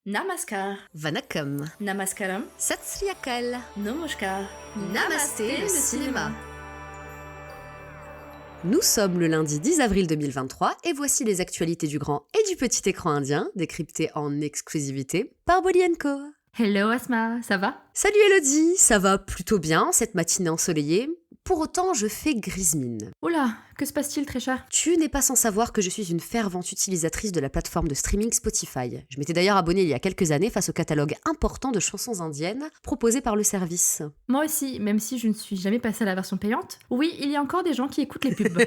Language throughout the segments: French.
Namaskar, Vanakkam, Namaskaram, Sat Sri Akal, Namaskar, Namasté le cinéma. Nous sommes le lundi 10 avril 2023 et voici les actualités du grand et du petit écran indien, décryptées en exclusivité par Bolly & Co. Hello Asma, ça va? Salut Elodie, ça va plutôt bien cette matinée ensoleillée. Pour autant, je fais grise mine. Oula, que se passe-t-il très cher? Tu n'es pas sans savoir que je suis une fervente utilisatrice de la plateforme de streaming Spotify. Je m'étais d'ailleurs abonnée il y a quelques années face au catalogue important de chansons indiennes proposé par le service. Moi aussi, même si je ne suis jamais passée à la version payante. Oui, il y a encore des gens qui écoutent les pubs.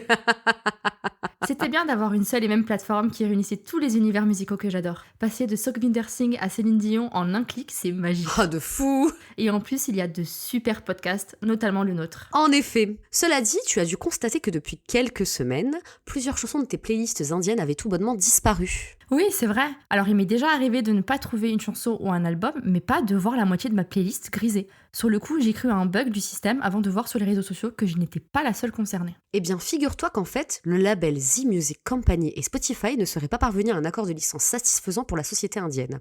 C'était bien d'avoir une seule et même plateforme qui réunissait tous les univers musicaux que j'adore. Passer de Sukhvinder Singh à Céline Dion en un clic, c'est magique. Oh, de fou! Et en plus, il y a de super podcasts, notamment le nôtre. En effet. Cela dit, tu as dû constater que depuis quelques semaines, plusieurs chansons de tes playlists indiennes avaient tout bonnement disparu. Oui, c'est vrai. Alors il m'est déjà arrivé de ne pas trouver une chanson ou un album, mais pas de voir la moitié de ma playlist grisée. Sur le coup, j'ai cru à un bug du système avant de voir sur les réseaux sociaux que je n'étais pas la seule concernée. Eh bien, figure-toi qu'en fait, le label The Music Company et Spotify ne seraient pas parvenus à un accord de licence satisfaisant pour la société indienne.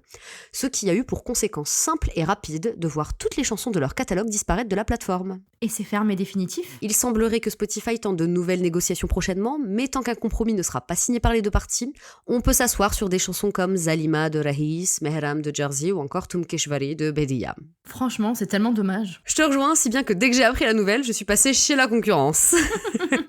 Ce qui a eu pour conséquence simple et rapide de voir toutes les chansons de leur catalogue disparaître de la plateforme. Et c'est ferme et définitif? Il semblerait que Spotify tente de nouvelles négociations prochainement, mais tant qu'un compromis ne sera pas signé par les deux parties, on peut s'asseoir sur des chansons comme Zalima de Rahis, Mehram de Jersey ou encore Tumkeshwari de Bediya. Franchement, c'est tellement dommage. Je te rejoins, si bien que dès que j'ai appris la nouvelle, je suis passée chez la concurrence.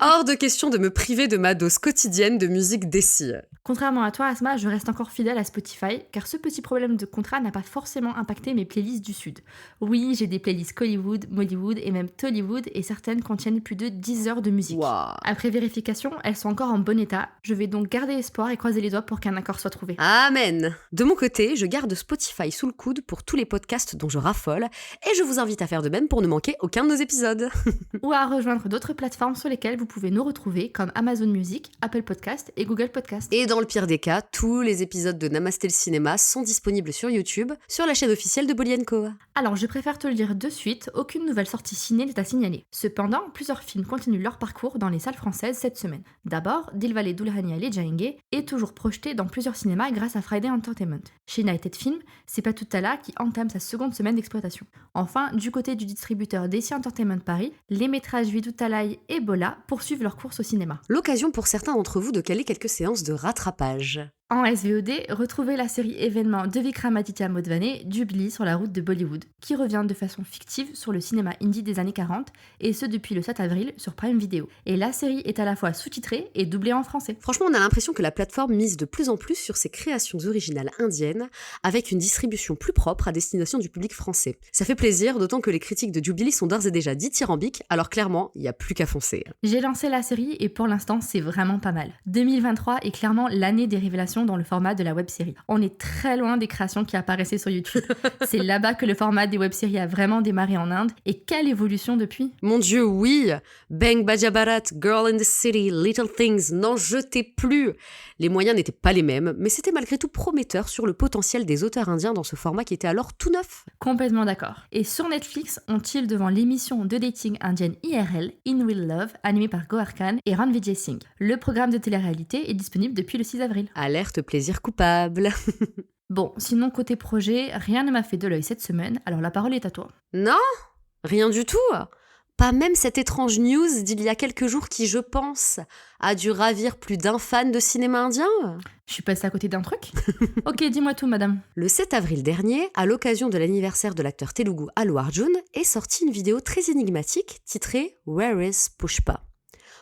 Hors de question de me priver de ma dose quotidienne de musique déci. Contrairement à toi, Asma, je reste encore fidèle à Spotify, car ce petit problème de contrat n'a pas forcément impacté mes playlists du Sud. Oui, j'ai des playlists Collywood, Mollywood et même Tollywood, et certaines contiennent plus de 10 heures de musique. Wow. Après vérification, elles sont encore en bon état. Je vais donc garder espoir et croiser les doigts pour qu'un accord soit trouvé. Amen. De mon côté, je garde Spotify sous le coude pour tous les podcasts dont je raffole, et je vous invite à faire de même pour ne manquer aucun de nos épisodes. Ou à rejoindre d'autres plateformes sur lesquelles vous pouvez nous retrouver, comme Amazon Music, Apple Podcast et Google Podcast. Et dans le pire des cas, tous les épisodes de Namasté le cinéma sont disponibles sur YouTube, sur la chaîne officielle de Bolly & Co. Alors, je préfère te le dire de suite, aucune nouvelle sortie ciné n'est à signaler. Cependant, plusieurs films continuent leur parcours dans les salles françaises cette semaine. D'abord, Dilwale Dulhania Le Jayenge est toujours projeté dans plusieurs cinémas grâce à Friday Entertainment. Chez United Film, c'est Patutala qui entame sa seconde semaine d'exploitation. Enfin, du côté du distributeur DC Entertainment Paris, les métrages Vidutalai et Bola poursuivent leur course au cinéma. L'occasion pour certains d'entre vous de caler quelques séances de rattrapage. En SVOD, retrouvez la série événement de Vikramaditya Modvane, Jubilee sur la route de Bollywood, qui revient de façon fictive sur le cinéma indie des années 40, et ce depuis le 7 avril sur Prime Video. Et la série est à la fois sous-titrée et doublée en français. Franchement, on a l'impression que la plateforme mise de plus en plus sur ses créations originales indiennes, avec une distribution plus propre à destination du public français. Ça fait plaisir, d'autant que les critiques de Jubilee sont d'ores et déjà dithyrambiques, alors clairement, il n'y a plus qu'à foncer. J'ai lancé la série et pour l'instant, c'est vraiment pas mal. 2023 est clairement l'année des révélations dans le format de la web-série. On est très loin des créations qui apparaissaient sur YouTube. C'est là-bas que le format des web-séries a vraiment démarré en Inde. Et quelle évolution depuis! Mon Dieu, oui! Bang Bajabarat, Girl in the City, Little Things, n'en jetez plus! Les moyens n'étaient pas les mêmes, mais c'était malgré tout prometteur sur le potentiel des auteurs indiens dans ce format qui était alors tout neuf. Complètement d'accord. Et sur Netflix, on tire devant l'émission de dating indienne IRL, In Real Love, animée par Gohar Khan et Ranvijay Singh. Le programme de télé-réalité est disponible depuis le 6 avril. Alerte plaisir coupable. Bon, sinon côté projet, rien ne m'a fait de l'œil cette semaine, alors la parole est à toi. Non? Rien du tout? Pas même cette étrange news d'il y a quelques jours qui, je pense, a dû ravir plus d'un fan de cinéma indien? Je suis passée à côté d'un truc? Ok, dis-moi tout, madame. Le 7 avril dernier, à l'occasion de l'anniversaire de l'acteur telugu Allu Arjun, est sortie une vidéo très énigmatique titrée « Where is Pushpa ?»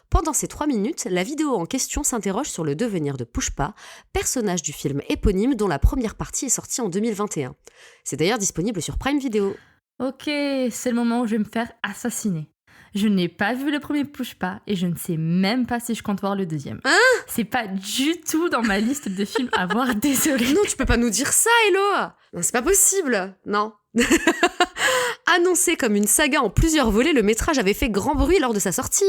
Pendant ces 3 minutes, la vidéo en question s'interroge sur le devenir de Pushpa, personnage du film éponyme dont la première partie est sortie en 2021. C'est d'ailleurs disponible sur Prime Video. Ok, c'est le moment où je vais me faire assassiner. Je n'ai pas vu le premier Pushpa et je ne sais même pas si je compte voir le deuxième. Hein? C'est pas du tout dans ma liste de films à voir, désolée. Non, tu peux pas nous dire ça, Hello! Non, c'est pas possible! Non. Annoncé comme une saga en plusieurs volets, le métrage avait fait grand bruit lors de sa sortie.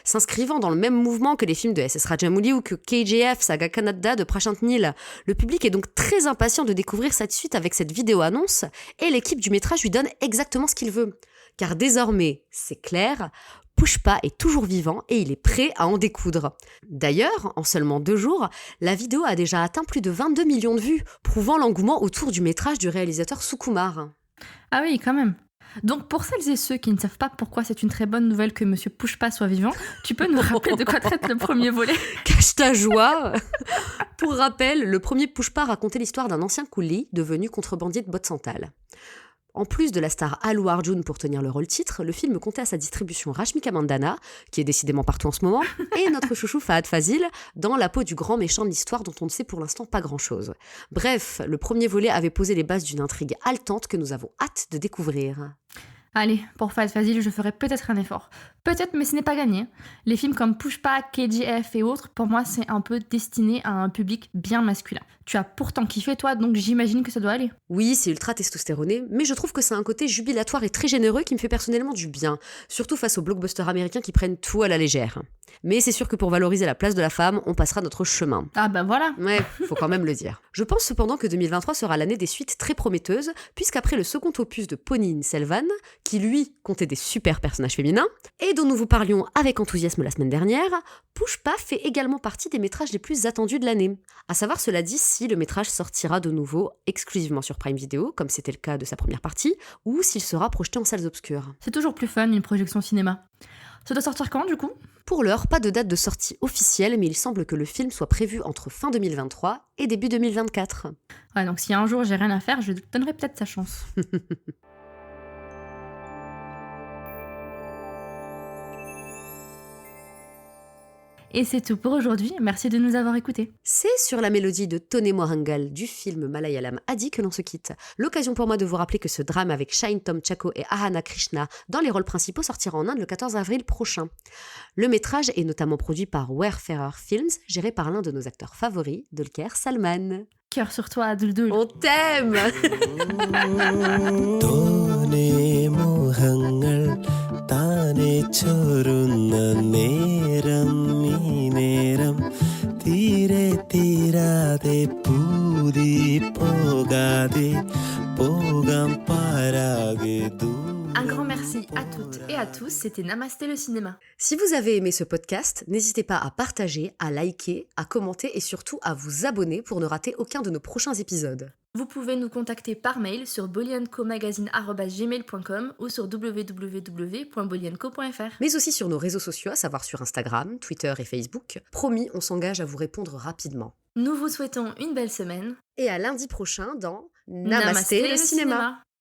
S'inscrivant dans le même mouvement que les films de S.S. Rajamouli ou que KGF, saga Kannada de Prashant Nil, le public est donc très impatient de découvrir cette suite avec cette vidéo-annonce, et l'équipe du métrage lui donne exactement ce qu'il veut. Car désormais, c'est clair, Pushpa est toujours vivant et il est prêt à en découdre. D'ailleurs, en seulement 2 jours, la vidéo a déjà atteint plus de 22 millions de vues, prouvant l'engouement autour du métrage du réalisateur Sukumar. Ah oui, quand même. Donc pour celles et ceux qui ne savent pas pourquoi c'est une très bonne nouvelle que Monsieur Pushpa soit vivant, tu peux nous rappeler de quoi traite le premier volet? Cache ta joie. Pour rappel, le premier Pushpa racontait l'histoire d'un ancien couli devenu contrebandier de bottes santales. En plus de la star Allu Arjun pour tenir le rôle titre, le film comptait à sa distribution Rashmika Mandanna, qui est décidément partout en ce moment, et notre chouchou Fahad Fazil, dans la peau du grand méchant de l'histoire dont on ne sait pour l'instant pas grand-chose. Bref, le premier volet avait posé les bases d'une intrigue haletante que nous avons hâte de découvrir. Allez, pour Fahad Fazil, je ferai peut-être un effort. Peut-être, mais ce n'est pas gagné. Les films comme Pushpa, KGF et autres, pour moi, c'est un peu destiné à un public bien masculin. Tu as pourtant kiffé, toi, donc j'imagine que ça doit aller. Oui, c'est ultra testostéroné, mais je trouve que c'est un côté jubilatoire et très généreux qui me fait personnellement du bien, surtout face aux blockbusters américains qui prennent tout à la légère. Mais c'est sûr que pour valoriser la place de la femme, on passera notre chemin. Ah bah voilà. Ouais, faut quand même le dire. Je pense cependant que 2023 sera l'année des suites très prometteuses, puisqu'après le second opus de Ponniyin Selvan, qui lui comptait des super personnages féminins, et dont nous vous parlions avec enthousiasme la semaine dernière, Pushpa fait également partie des métrages les plus attendus de l'année. À savoir, cela dit, si le métrage sortira de nouveau exclusivement sur Prime Video, comme c'était le cas de sa première partie, ou s'il sera projeté en salles obscures. C'est toujours plus fun une projection cinéma. Ça doit sortir quand du coup? Pour l'heure, pas de date de sortie officielle, mais il semble que le film soit prévu entre fin 2023 et début 2024. Ouais, donc si un jour j'ai rien à faire, je lui donnerai peut-être sa chance. Et c'est tout pour aujourd'hui, merci de nous avoir écoutés. C'est sur la mélodie de Tone Mohangal du film Malayalam Adi que l'on se quitte. L'occasion pour moi de vous rappeler que ce drame avec Shine Tom Chacko et Ahana Krishna dans les rôles principaux sortira en Inde le 14 avril prochain. Le métrage est notamment produit par Wayfarer Films, géré par l'un de nos acteurs favoris, Dulquer Salman. Cœur sur toi, Duldul. On t'aime. തോനെ മോഹങ്ങൾ താനെ ചോരുന്ന നേരം ഈ നേരം തീരെ തീരാതെ പൂതി പോകാതെ പോകാം പാരാകെ Un grand merci à toutes et à tous, c'était Namasté le cinéma. Si vous avez aimé ce podcast, n'hésitez pas à partager, à liker, à commenter et surtout à vous abonner pour ne rater aucun de nos prochains épisodes. Vous pouvez nous contacter par mail sur boliancomagazine@gmail.com ou sur www.bolianco.fr. Mais aussi sur nos réseaux sociaux, à savoir sur Instagram, Twitter et Facebook. Promis, on s'engage à vous répondre rapidement. Nous vous souhaitons une belle semaine. Et à lundi prochain dans Namasté le cinéma.